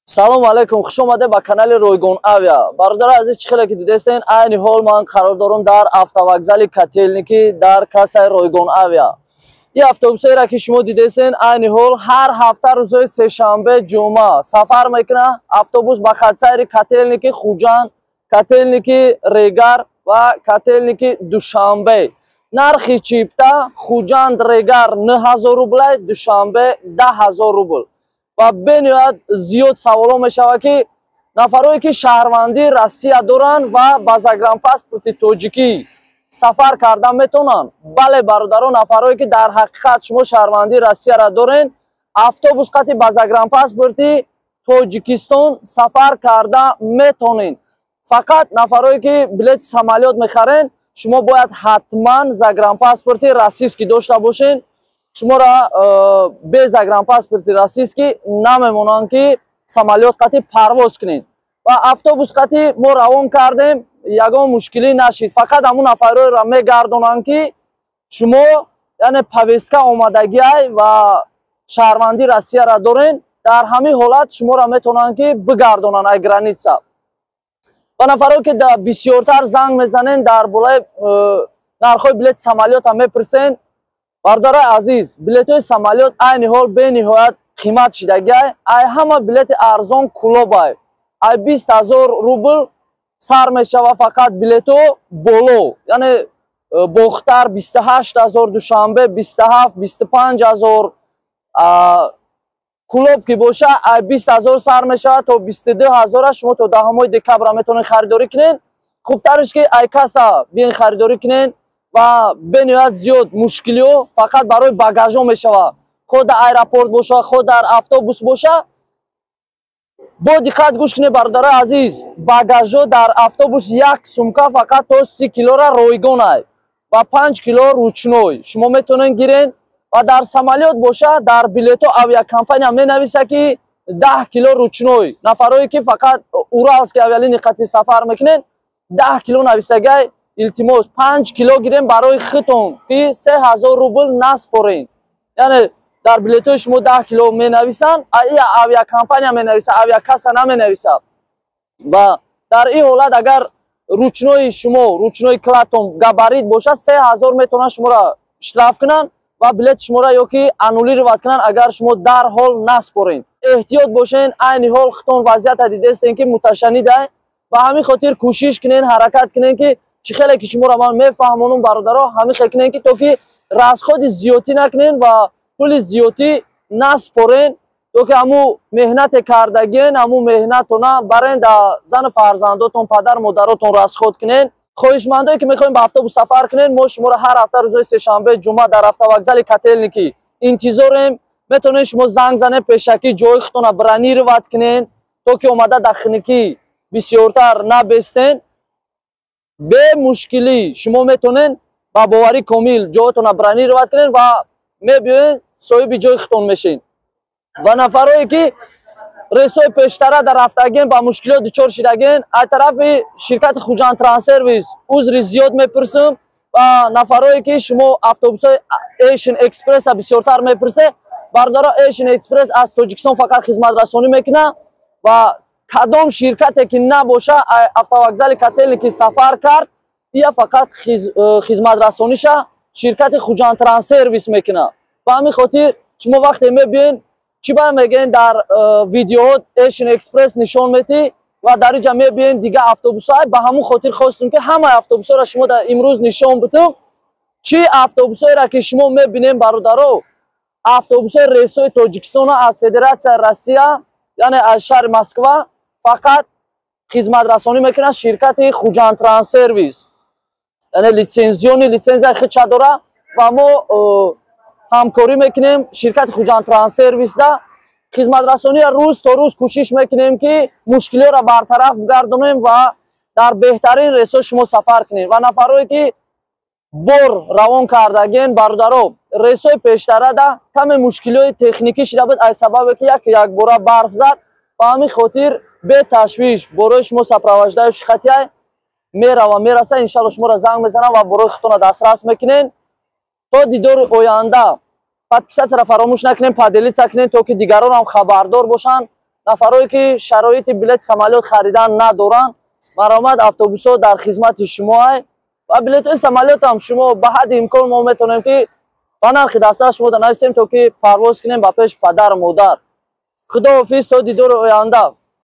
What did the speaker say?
салому алайкум, хуш омаде ба канали Ройгон Авиа. Бародари азиз, чӣ хеле ки дидестен, айни ҳол ман қарор дорам дар автовокзали Котельники дар кассаи Ройгон Авиа. Ин автобусеро ки шумо дидестен, айни ҳол ҳар ҳафта рӯзои сешанбе, ҷумъа сафар мекунад автобус ба хатсайри Котельники Хуҷанд, Котельники Регар ва Котельники Душанбе. Нархи чипта Хуҷанд Регар 9000 рубл, Душанбе 10000 рубл. ва бениҳоят зиёд саволо мешавад ки нафарое ки шаҳрвандии Россия доранд ва ба загранпаспорти тоҷикӣ сафар карда метавонанд. Бале бародарон, нафарое ки дар ҳақиқат шумо шаҳрвандии Россияро доред, автобус қати ба загранпаспорти Тоҷикистон сафар карда метавонед. Фақат нафарое ки билети самолёт мехарен, шумо бояд ҳатман загранпаспорти российский дошта бошед. шуморо без загранпаспорти российский намемонанд ки самолёт қати парвоз кунед. ва автобус қати мо равон кардем, ягон мушкилӣ нашид. Фақат ҳамун нафароро мегардонанд ки шумо яъне повестка омадагиай ва шаҳрвандии Россияро дорен, дар ҳамин ҳолат шуморо метавонанд ки бигардонанд ай граница. ва нафаро ки бисёртар занг мезанен дар болаи нархои билети самолёта мепурсен. Бародари азиз, билетои самолёт айни ҳол бениҳоят қимат шидагиай. Ай ҳама билети арзон кулобай. Ай 20000 рубл сар мешава фақат билето боло. Яъне бохтар 28000, Душанбе 27, 25000, кулоб ки боша ай 20000 сар мешава то 22000 шумо то 10 декабр метавонед харидорӣ кунед. хубтараш ки ай каса биен харидорӣ кунед ва бениҳоят зиёд мушкилиҳо фақат барои багажо мешава. ход дар аэропорт боша, ход дар автобус боша. бо диққат гӯш кунед бародари азиз, багажо дар автобус 1 сумка фақат то 30 килора ройгонай ва 5 кило ручной шумо метавонед гирен. ва дар самолёт боша, дар билето авиакомпания менависа ки 10 кило ручной. Нафарое ки фақат Уралский авиалини қати сафар мекунед, 10 кило нависагай. илтимос 5 кило гирем барои хитон ки 3000 рубл наспорен. яъне дар билетои шумо 10 кило менависанд, ия авиакомпания менависа, авиакасса наменависа. ва дар ин ҳолат агар ручнои шумо, ручнои клатон габарит боша, 3000 метавонанд шуморо штраф кунанд ва билети шуморо ёки аннулировать кунанд агар шумо дарҳол наспорен. эҳтиёт бошен. айни ҳол хитон вазъията дидестен ки муташаннидай. ва ҳамин хотир кӯшиш кунен, ҳаракат кунен ки чӣ хеле ки шуморо ман мефаҳмонам бародаро, ҳамин хел кунен ки то ки расходи зиёдӣ накунен ва пули зиёдӣ наспорен, то ки ҳамун меҳнате кардагиен, ҳамун меҳнатона барен дар зану фарзандотон, падар модаротон расход кунен. хоҳишмандое ки мехоҳем ба автобус сафар кунен, мо шуморо ҳар ҳафта рӯзои сешанбе, ҷумъа дар автовокзали Котельники интизорем. метавонед шумо занг занед, пешакӣ ҷои худтонро бронировать кунен, то ки омада дахникӣ бисёртар набестен. бе мушкилӣ шумо метавонед ба боварӣ комил ҷоятонро бронировать кунед ва мебиёед соҳиби ҷои худтон мешед. ва нафарое ки рейсои пештара дар рафтагиен ба мушкилот дучор шидагиен, аз тарафи ширкати Хуҷанд Трансервис узри зиёд мепурсам. ва нафарое ки шумо автобусои Asian Express бисёртар мепурсе, бародаро Asian Express аз Тоҷикистон фақат хизматрасонӣ мекунад ва кадом ширкате ки набоша автовокзали Котельники сафар кард, ия фақат хизматрасониша ширкати Хуҷанд Трансервис мекунад. ба ҳамин хотир шумо вақте мебиен чӣ ба мегӯянд, дар видеоҳо Asian Express нишон метӣ ва дар инҷа мебиен дига автобусҳо. ба ҳамун хотир хостем ки ҳамаи автобусҳоро шумо дар имрӯз нишон битум. чӣ автобусҳоеро ки шумо мебинем бародаро, автобусҳои рейсои Тоҷикистон аз Федератсияи Россия, яъне аз шаҳри Москва фақат хизматрасонӣ мекунад ширкати Хуҷанд Трансервис. яъне лицензияи худша дора ва мо ҳамкорӣ мекунем ширкати Хуҷанд Трансервисда. хизматрасонии рӯз то рӯз кӯшиш мекунем ки мушкилиҳоро бартараф гардонем ва дар беҳтарин рейсҳо шумо сафар кунем. ва нафарое ки бор равон кардагиен, бародаро, рейсҳои пештарада каме мушкилиҳои техникӣ шида буд, аз сабабе ки якбора барф зад. ба ҳамин хотир бе ташвиш борои шумо сапровождаи шихатия мерава мераса. иншалло шуморо занг мезанам ва борои худтонро дастрас мекунен. то дидори оянда подписатора фаромӯш накунем, поделиться кунем, то ки дигарон ҳам хабардор бошанд нафароне ки шароити билети самолёт харидан надоранд маромад автобусҳо дар хизмати шумоай ва билетҳои самолётам шумо ба ҳадди имкон мо метавонем ки ба нархи дастар шумо нависем то ки парвоз кунем ба пеши падару модар. Худоҳофиз то дидори оянда.